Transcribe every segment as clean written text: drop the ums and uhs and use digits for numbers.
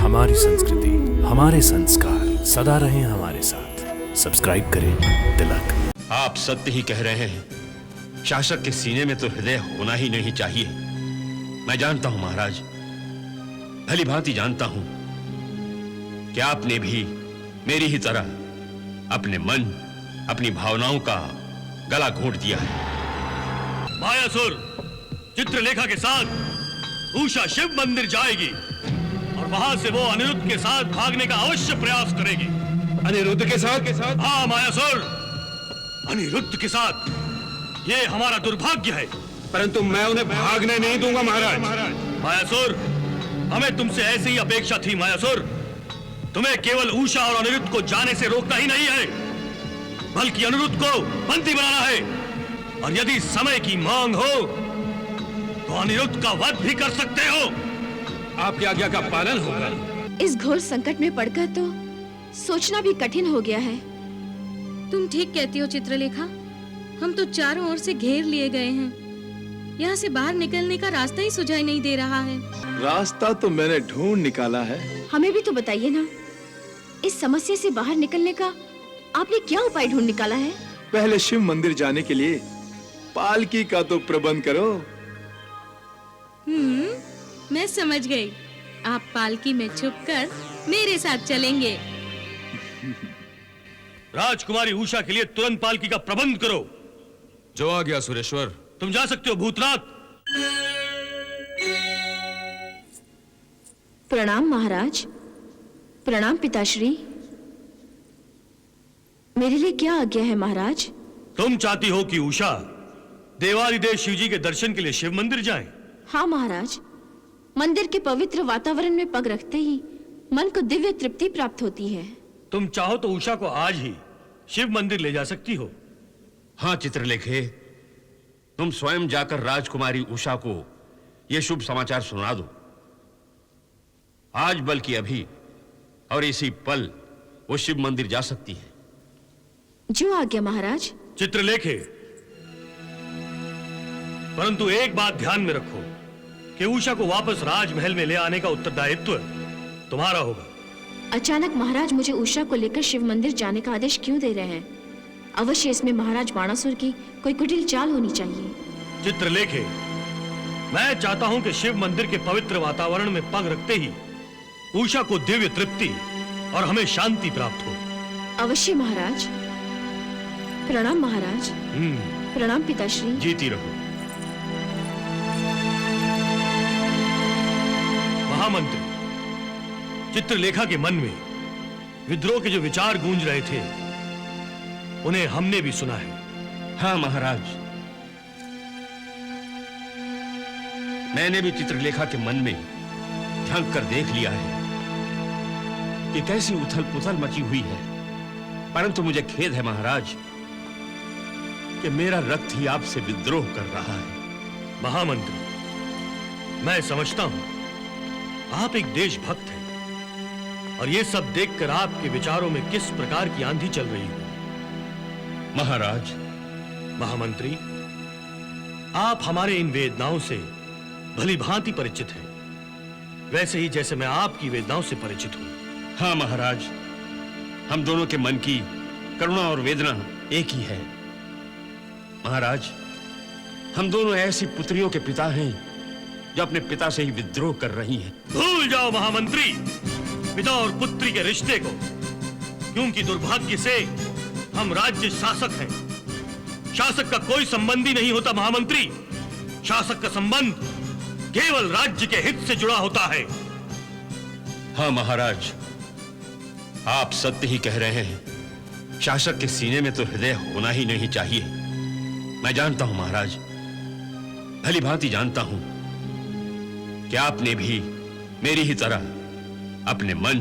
हमारी संस्कृति, हमारे संस्कार सदा रहें हमारे साथ। सब्सक्राइब करें तिलक। आप सत्य ही कह रहे हैं। शासक के सीने में तो हृदय होना ही नहीं चाहिए। मैं जानता हूं महाराज, भली भांति जानता हूं कि आपने भी मेरी ही तरह अपने मन, अपनी भावनाओं का गला घोंट दिया है। मायासुर चित्रलेखा के साथ उषा शिव मंदिर जाएगी और वहां से वो अनिरुद्ध के साथ भागने का अवश्य प्रयास करेगी। अनिरुद्ध के साथ? हाँ मायासुर, अनिरुद्ध के साथ। ये हमारा दुर्भाग्य है। परंतु मैं उन्हें भागने नहीं दूंगा महाराज। मायासुर, हमें तुमसे ऐसी ही अपेक्षा थी मायासुर। तुम्हें केवल उषा और अनिरुद्ध को जाने से रोकना ही नहीं है, बल्कि अनिरुद्ध को बंदी बनाना है। और यदि समय की मांग हो तो अनिरुद्ध का वध भी कर सकते हो। आपकी आज्ञा का पालन होगा। इस घोर संकट में पड़कर तो सोचना भी कठिन हो गया है। तुम ठीक कहती हो चित्रलेखा। हम तो चारों ओर से घेर लिए गए हैं। यहाँ से बाहर निकलने का रास्ता ही सुझाई नहीं दे रहा है। रास्ता तो मैंने ढूंढ निकाला है। हमें भी तो बताइए ना, इस समस्या से बाहर निकलने का आपने क्या उपाय ढूंढ निकाला है? पहले शिव मंदिर जाने के लिए पालकी का तो प्रबंध करो। मैं समझ गई। आप पालकी में छुपकर मेरे साथ चलेंगे। राजकुमारी उषा के लिए तुरंत पालकी का प्रबंध करो। जो आ गया सुरेश्वर। तुम जा सकते हो भूतनाथ। प्रणाम महाराज। प्रणाम पिताश्री। मेरे लिए क्या आज्ञा है महाराज? तुम चाहती हो कि उषा देवादिदेव शिवजी के दर्शन के लिए शिव मंदिर जाएं? हाँ महाराज, मंदिर के पवित्र वातावरण में पग रखते ही मन को दिव्य तृप्ति प्राप्त होती है। तुम चाहो तो उषा को आज ही शिव मंदिर ले जा सकती हो। हाँ चित्रलेखे, तुम स्वयं जाकर राजकुमारी उषा को यह शुभ समाचार सुना दो। आज बल्कि अभी और इसी पल वो शिव मंदिर जा सकती है। जो आज्ञा महाराज। चित्रलेखे, परंतु एक बात ध्यान में रखो कि उषा को वापस राजमहल में ले आने का उत्तरदायित्व तुम्हारा होगा। अचानक महाराज मुझे उषा को लेकर शिव मंदिर जाने का आदेश क्यों दे रहे हैं? अवश्य इसमें महाराज बाणासुर की कोई कुटिल चाल होनी चाहिए। चित्रलेखे, मैं चाहता हूं कि शिव मंदिर के पवित्र वातावरण में पग रखते ही उषा को दिव्य तृप्ति और हमें शांति प्राप्त हो। अवश्य महाराज। प्रणाम महाराज। प्रणाम पिताश्री। जीती रहो। महामंत्री, चित्रलेखा के मन में विद्रोह के जो विचार गूंज रहे थे उन्हें हमने भी सुना है। हाँ महाराज, मैंने भी चित्रलेखा के मन में झांक कर देख लिया है कि कैसी उथल पुथल मची हुई है। परंतु मुझे खेद है महाराज कि मेरा रक्त ही आपसे विद्रोह कर रहा है। महामंत्री, मैं समझता हूं आप एक देशभक्त हैं और ये सब देखकर आपके विचारों में किस प्रकार की आंधी चल रही है। महाराज, महामंत्री, आप हमारे इन वेदनाओं से भली भांति परिचित हैं, वैसे ही जैसे मैं आपकी वेदनाओं से परिचित हूं। हाँ महाराज, हम दोनों के मन की करुणा और वेदना एक ही है। महाराज, हम दोनों ऐसी पुत्रियों के पिता हैं जो अपने पिता से ही विद्रोह कर रही हैं। भूल जाओ महामंत्री पिता और पुत्री के रिश्ते को, क्योंकि दुर्भाग्य से हम राज्य शासक हैं। शासक का कोई संबंधी नहीं होता महामंत्री। शासक का संबंध केवल राज्य के हित से जुड़ा होता है। हाँ महाराज, आप सत्य ही कह रहे हैं। शासक के सीने में तो हृदय होना ही नहीं चाहिए। मैं जानता हूं महाराज, भली भांति जानता हूं कि आपने भी मेरी ही तरह अपने मन,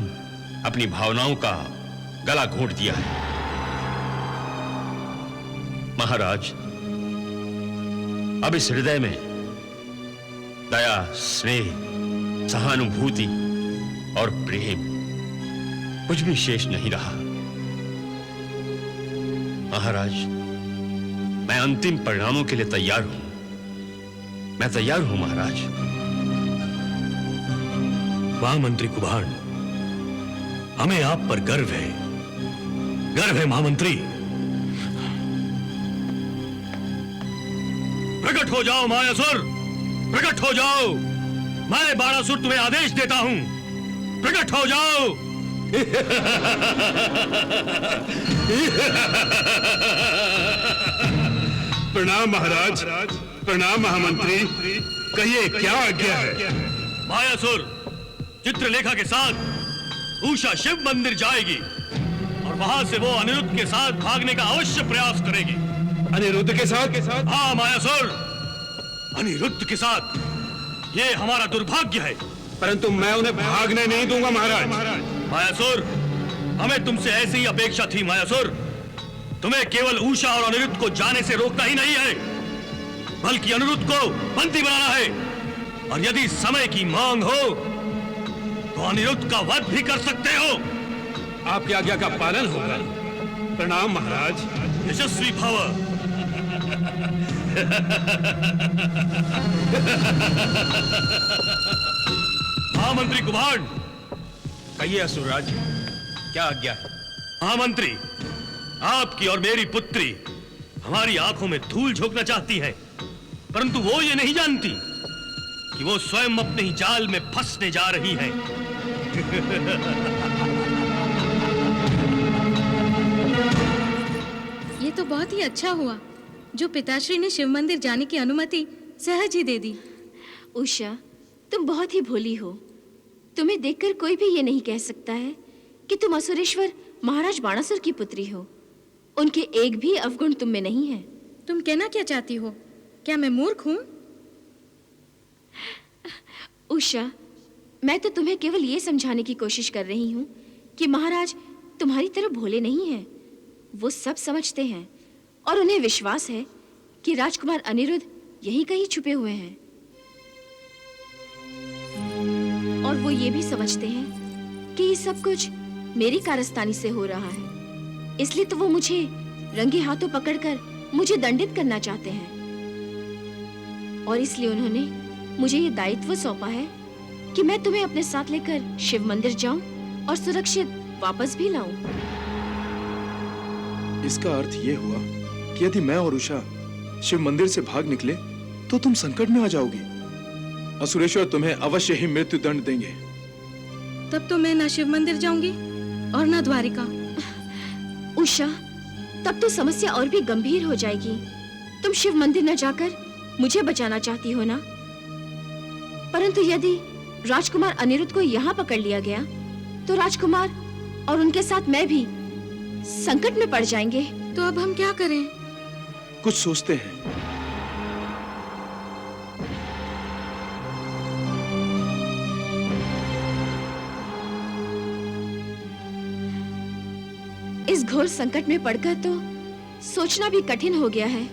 अपनी भावनाओं का गला घोंट दिया है। महाराज, अब इस हृदय में दया, स्नेह, सहानुभूति और प्रेम कुछ भी शेष नहीं रहा। महाराज, मैं अंतिम परिणामों के लिए तैयार हूं। मैं तैयार हूं महाराज। महामंत्री कुभाण, हमें आप पर गर्व है, गर्व है महामंत्री। प्रकट हो जाओ मायासुर, प्रकट हो जाओ। मैं बाणासुर तुम्हें आदेश देता हूं, प्रकट हो जाओ। प्रणाम महाराज, प्रणाम महामंत्री। कहिए क्या आज्ञा है? मायासुर चित्रलेखा के साथ उषा शिव मंदिर जाएगी और वहां से वो अनिरुद्ध के साथ भागने का अवश्य प्रयास करेगी। अनिरुद्ध के साथ? हाँ मायासुर, अनिरुद्ध के साथ। ये हमारा दुर्भाग्य है। परंतु मैं उन्हें भागने नहीं दूंगा महाराज। मायासुर, हमें तुमसे ऐसी ही अपेक्षा थी मायासुर। तुम्हें केवल उषा और अनिरुद्ध को जाने से रोकना ही नहीं है, बल्कि अनिरुद्ध को बंदी बनाना है। और यदि समय की मांग हो तो अनिरुद्ध का वध भी कर सकते हो। आपकी आज्ञा का पालन होगा। प्रणाम महाराज। यशस्वी भव। महामंत्री कुभार। कहिए असुरराज, क्या आज्ञा है? महामंत्री, आपकी और मेरी पुत्री हमारी आंखों में धूल झोंकना चाहती है, परंतु वो ये नहीं जानती कि वो स्वयं अपने ही जाल में फंसने जा रही है। ये तो बहुत ही अच्छा हुआ जो पिताश्री ने शिव मंदिर जाने की अनुमति सहज ही दे दी। उषा, तुम बहुत ही भोली हो। तुम्हें देखकर कोई भी ये नहीं कह सकता है कि तुम असुरेश्वर महाराज बाणासुर की पुत्री हो। उनके एक भी अवगुण तुम में नहीं है। तुम कहना क्या चाहती हो? क्या मैं मूर्ख हूँ? उषा, मैं तो तुम्हें केवल ये समझाने की कोशिश कर रही हूँ कि महाराज तुम्हारी तरह भोले नहीं हैं। वो सब समझते हैं और उन्हें विश्वास है कि राजकुमार अनिरुद्ध यहीं कहीं छुपे हुए हैं। और वो ये भी समझते हैं कि ये सब कुछ मेरी कारस्तानी से हो रहा है, इसलिए तो वो मुझे रंगे हाथों पकड़कर मुझे दंडित करना चाहते हैं। और इसलिए उन्होंने मुझे ये दायित्व सौंपा है कि मैं तुम्हें अपने साथ लेकर शिव मंदिर जाऊं और सुरक्षित वापस भी लाऊं। इसका अर्थ ये हुआ कि यदि मैं और उषा शिव मंदिर से भाग निकले तो तुम संकट में आ जाओगी। असुरेश्वर तुम्हें अवश्य ही मृत्यु दंड देंगे। तब तो मैं ना शिव मंदिर जाऊंगी और ना द्वारिका। उषा, तब तो समस्या और भी गंभीर हो जाएगी। तुम शिव मंदिर न जाकर मुझे बचाना चाहती हो ना? परंतु यदि राजकुमार अनिरुद्ध को यहाँ पकड़ लिया गया तो राजकुमार और उनके साथ मैं भी संकट में पड़ जाएंगे। तो अब हम क्या करें? कुछ सोचते हैं। इस घोर संकट में पड़कर तो सोचना भी कठिन हो गया है।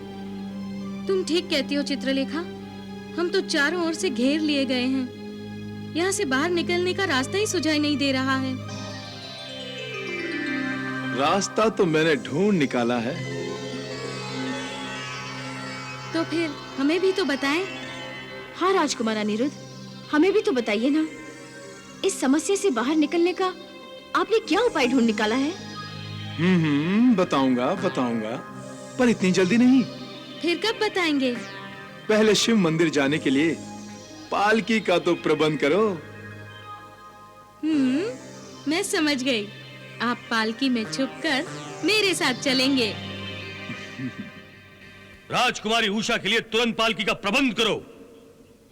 तुम ठीक कहती हो चित्रलेखा। हम तो चारों ओर से घेर लिए गए हैं। यहाँ से बाहर निकलने का रास्ता ही सुझाई नहीं दे रहा है। रास्ता तो मैंने ढूंढ निकाला है। तो फिर हमें भी तो बताएं। हाँ राजकुमार अनिरुद्ध, हमें भी तो बताइए ना, इस समस्या से बाहर निकलने का आपने क्या उपाय ढूंढ निकाला है? बताऊंगा बताऊंगा, पर इतनी जल्दी नहीं। फिर कब बताएंगे? पहले शिव मंदिर जाने के लिए पालकी का तो प्रबंध करो। मैं समझ गई। आप पालकी में छुपकर मेरे साथ चलेंगे। राजकुमारी उषा के लिए तुरंत पालकी का प्रबंध करो।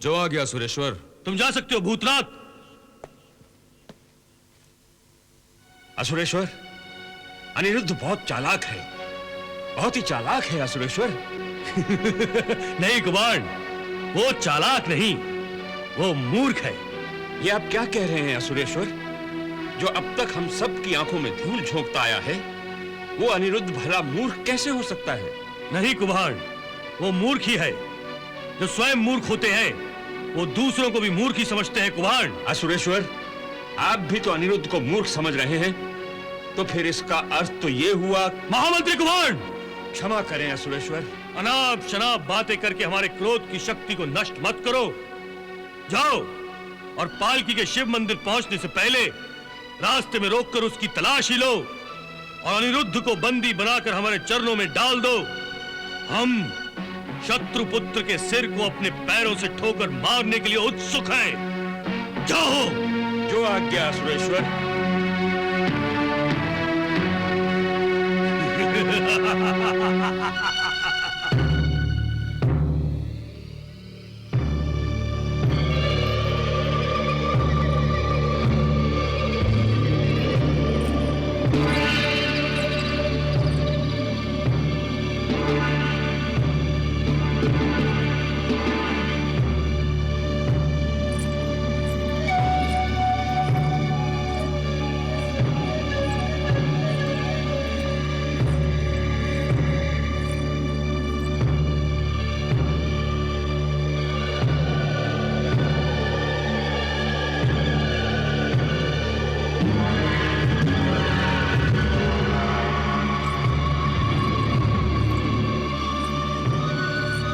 जो आ गया सुरेश्वर। तुम जा सकते हो भूतनाथ। असुरेश्वर, अनिरुद्ध बहुत चालाक है, बहुत ही चालाक है असुरेश्वर। नहीं कुमार, वो चालाक नहीं, वो मूर्ख है। ये आप क्या कह रहे हैं असुरेश्वर? जो अब तक हम सब की आंखों में धूल झोंकता आया है, वो अनिरुद्ध भला मूर्ख कैसे हो सकता है? नहीं कुमार, वो मूर्ख ही है। जो स्वयं मूर्ख होते हैं वो दूसरों को भी मूर्ख ही समझते हैं कुमार। असुरेश्वर, आप भी तो अनिरुद्ध को मूर्ख समझ रहे हैं, तो फिर इसका अर्थ तो ये हुआ। महामंत्री कुमार, क्षमा करें असुरेश्वर। अनाप शनाप बातें करके हमारे क्रोध की शक्ति को नष्ट मत करो। जाओ और पालकी के शिव मंदिर पहुंचने से पहले रास्ते में रोककर उसकी तलाश ही लो और अनिरुद्ध को बंदी बनाकर हमारे चरणों में डाल दो। हम शत्रुपुत्र के सिर को अपने पैरों से ठोकर मारने के लिए उत्सुक हैं। जाओ। जो आज्ञा असुरेश्वर।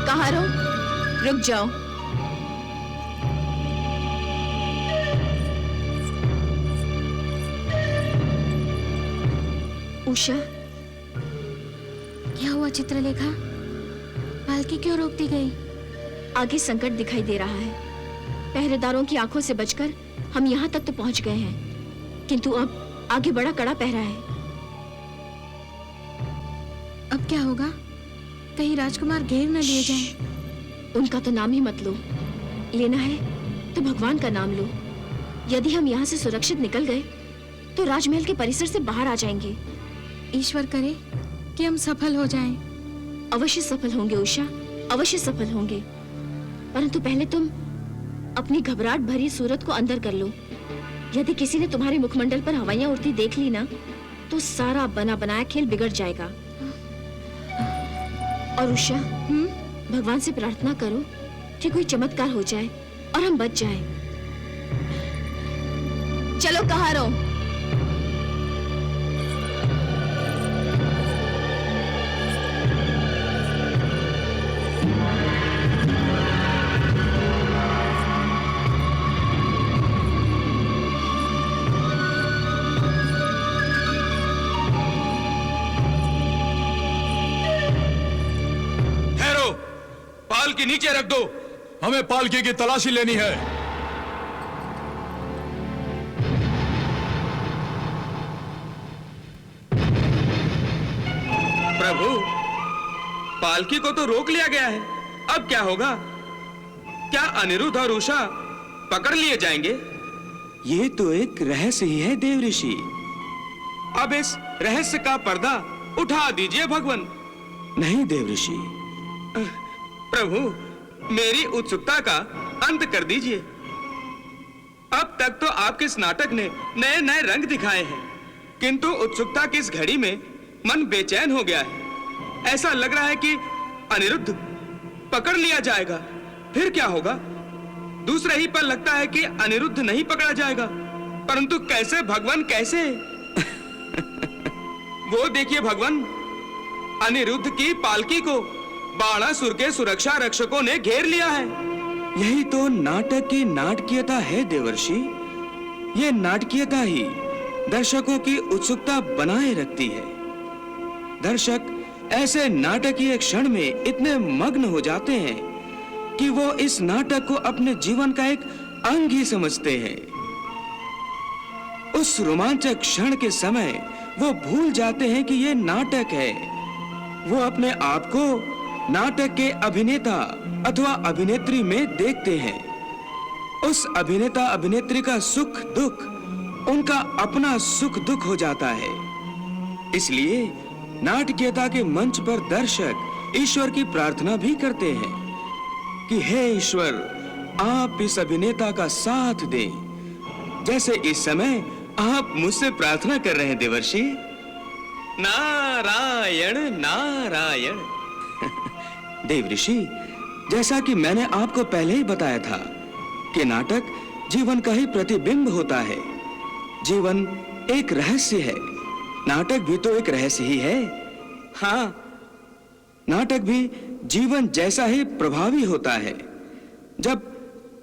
कहारो, रुक जाओ। उषा, क्या हुआ चित्रलेखा? पालकी क्यों रोक दी गई? आगे संकट दिखाई दे रहा है। पहरेदारों की आंखों से बचकर हम यहाँ तक तो पहुंच गए हैं, किंतु अब आगे बड़ा कड़ा पहरा है। अब क्या होगा? कहीं राजकुमार घेर न लिए जाएं। उनका तो नाम ही मत लो। लेना है तो भगवान का नाम लो। यदि हम यहाँ से सुरक्षित निकल गए तो राजमहल के परिसर से बाहर आ जाएंगे। ईश्वर करे कि हम सफल हो जाएं। अवश्य सफल होंगे उषा, अवश्य सफल होंगे। परंतु पहले तुम अपनी घबराहट भरी सूरत को अंदर कर लो। यदि किसी ने तुम्हारे मुखमंडल पर हवाइयां उड़ती देख ली ना, तो सारा बना बनाया खेल बिगड़ जाएगा। और उषा, भगवान से प्रार्थना करो कि कोई चमत्कार हो जाए और हम बच जाएं। चलो कहारो। पालकी नीचे रख दो। हमें पालकी की तलाशी लेनी है। प्रभु, पालकी को तो रोक लिया गया है। अब क्या होगा? क्या अनिरुद्ध और उषा पकड़ लिए जाएंगे? ये तो एक रहस्य ही है देव ऋषि। अब इस रहस्य का पर्दा उठा दीजिए भगवान। नहीं देव ऋषि, प्रभु, मेरी उत्सुकता का अंत कर दीजिए। अब तक तो आपके इस नाटक ने नए नए रंग दिखाए हैं, किंतु उत्सुकता की इस घड़ी में मन बेचैन हो गया है। ऐसा लग रहा है कि अनिरुद्ध पकड़ लिया जाएगा। फिर क्या होगा? दूसरे ही पल लगता है कि अनिरुद्ध नहीं पकड़ा जाएगा। परंतु कैसे भगवान, कैसे? वो देखिए भगवान, अनिरुद्ध की पालकी को बाणासुर के सुरक्षा रक्षकों ने घेर लिया है। यही तो नाटक की नाटकीयता है देवर्षि। ये नाटकीयता ही दर्शकों की उत्सुकता बनाए रखती है। दर्शक ऐसे नाटकीय क्षण में इतने मग्न हो जाते हैं कि वो इस नाटक को अपने जीवन का एक अंग ही समझते हैं। उस रोमांचक क्षण के समय वो भूल जाते हैं कि ये नाटक है। वो अपने आप को नाटक के अभिनेता अथवा अभिनेत्री में देखते हैं। उस अभिनेता अभिनेत्री का सुख दुख उनका अपना सुख दुख हो जाता है। इसलिए नाटकीयता के मंच पर दर्शक ईश्वर की प्रार्थना भी करते हैं कि हे ईश्वर, आप इस अभिनेता का साथ दें, जैसे इस समय आप मुझसे प्रार्थना कर रहे हैं देवर्षि। नारायण नारायण। देव ऋषि, जैसा कि मैंने आपको पहले ही बताया था कि नाटक जीवन का ही प्रतिबिंब होता है। जीवन एक रहस्य है, नाटक भी तो एक रहस्य ही है। हाँ, नाटक भी जीवन जैसा ही प्रभावी होता है। जब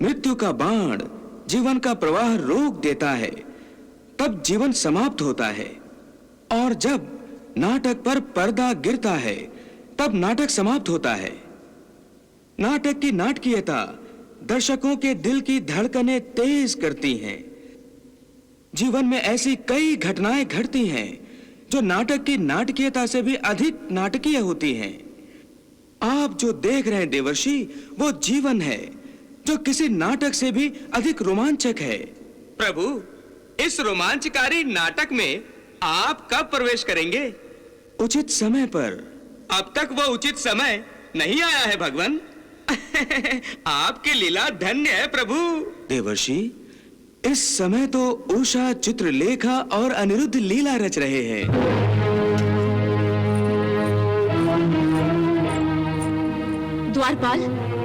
मृत्यु का बाण जीवन का प्रवाह रोक देता है, तब जीवन समाप्त होता है, और जब नाटक पर पर्दा गिरता है तब नाटक समाप्त होता है। नाटक की नाटकीयता दर्शकों के दिल की धड़कनें तेज करती हैं। जीवन में ऐसी कई घटनाएं घटती हैं जो नाटक की नाटकीयता से भी अधिक नाटकीय होती हैं। आप जो देख रहे हैं देवर्षि, वो जीवन है जो किसी नाटक से भी अधिक रोमांचक है। प्रभु, इस रोमांचकारी नाटक में आप कब प्रवेश करेंगे? उचित समय पर। अब तक वो उचित समय नहीं आया है भगवान। आपकी लीला धन्य है प्रभु। देवर्षि, इस समय तो उषा, चित्रलेखा और अनिरुद्ध लीला रच रहे हैं। द्वारपाल,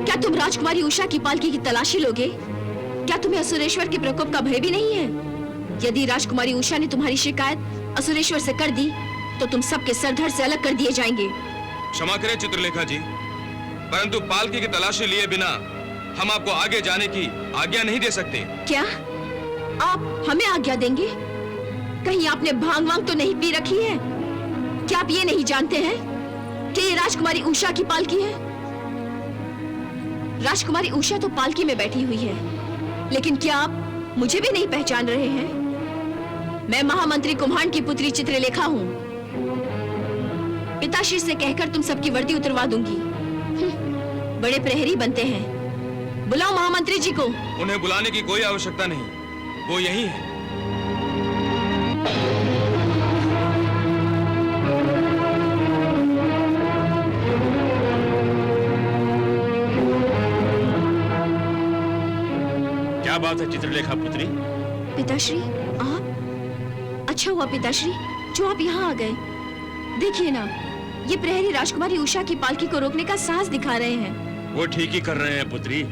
क्या तुम राजकुमारी उषा की पालकी की तलाशी लोगे? क्या तुम्हें असुरेश्वर के प्रकोप का भय भी नहीं है? यदि राजकुमारी उषा ने तुम्हारी शिकायत असुरेश्वर से कर दी तो तुम सबके सरधड़ से अलग कर दिए जाएंगे। क्षमा करें चित्रलेखा जी, परंतु पालकी की तलाशी लिए बिना हम आपको आगे जाने की आज्ञा नहीं दे सकते। क्या आप हमें आज्ञा देंगे? कहीं आपने भांग वांग तो नहीं पी रखी है? क्या आप ये नहीं जानते हैं कि ये राजकुमारी उषा की पालकी है? राजकुमारी उषा तो पालकी में बैठी हुई है, लेकिन क्या आप मुझे भी नहीं पहचान रहे हैं? मैं महामंत्री कुम्हांड की पुत्री चित्रलेखा हूँ। पिताश्री से कहकर तुम सबकी वर्दी उतरवा दूंगी। बड़े प्रहरी बनते हैं। बुलाओ महामंत्री जी को। उन्हें बुलाने की कोई आवश्यकता नहीं, वो यही है। क्या बात है चित्रलेखा पुत्री? पिताश्री, आप? अच्छा हुआ पिताश्री जो आप यहाँ आ गए। देखिए ना, ये प्रहरी राजकुमारी उषा की पालकी को रोकने का साहस दिखा रहे हैं। वो ठीक ही कर रहे हैं पुत्री।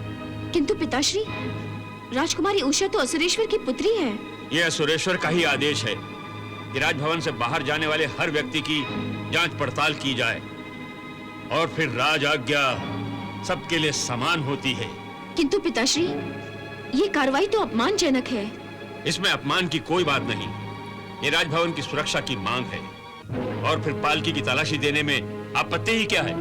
किंतु पिताश्री, राजकुमारी उषा तो असुरेश्वर की पुत्री है। ये असुरेश्वर का ही आदेश है कि राजभवन से बाहर जाने वाले हर व्यक्ति की जांच पड़ताल की जाए, और फिर राज आज्ञा सबके लिए समान होती है। किंतु पिताश्री, ये कार्रवाई तो अपमानजनक है। इसमें अपमान की कोई बात नहीं। ये राजभवन की सुरक्षा की मांग है, और फिर पालकी की तलाशी देने में आपत्ति ही क्या है?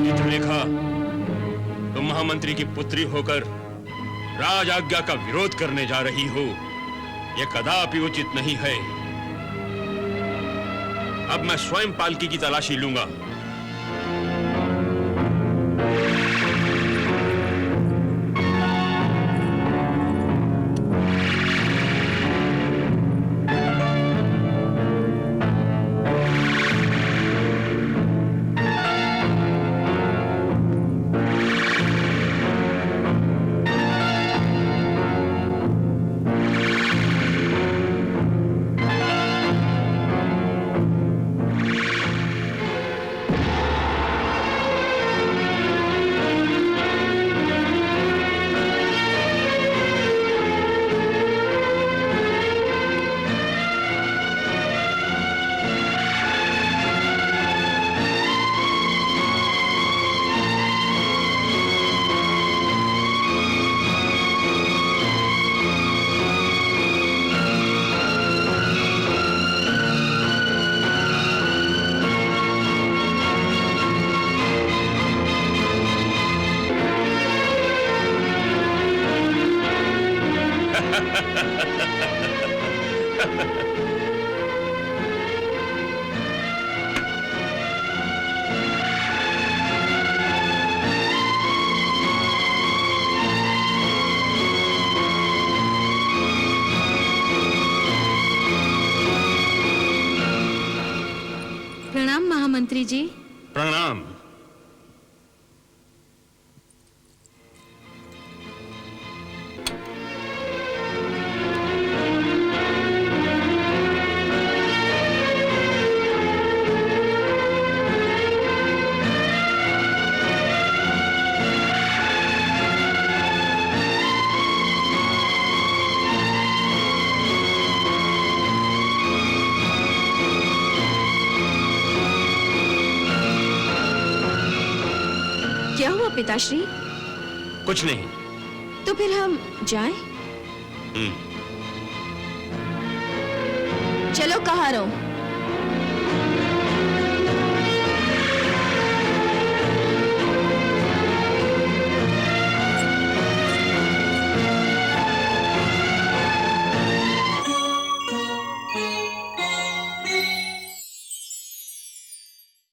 चित्रलेखा, तुम महामंत्री की पुत्री होकर राज आज्ञा का विरोध करने जा रही हो, यह कदापि उचित नहीं है। अब मैं स्वयं पालकी की तलाशी लूंगा। प्रणाम महामंत्री जी। प्रणाम। पिताश्री? कुछ नहीं। तो फिर हम जाएं? चलो कहा रहो।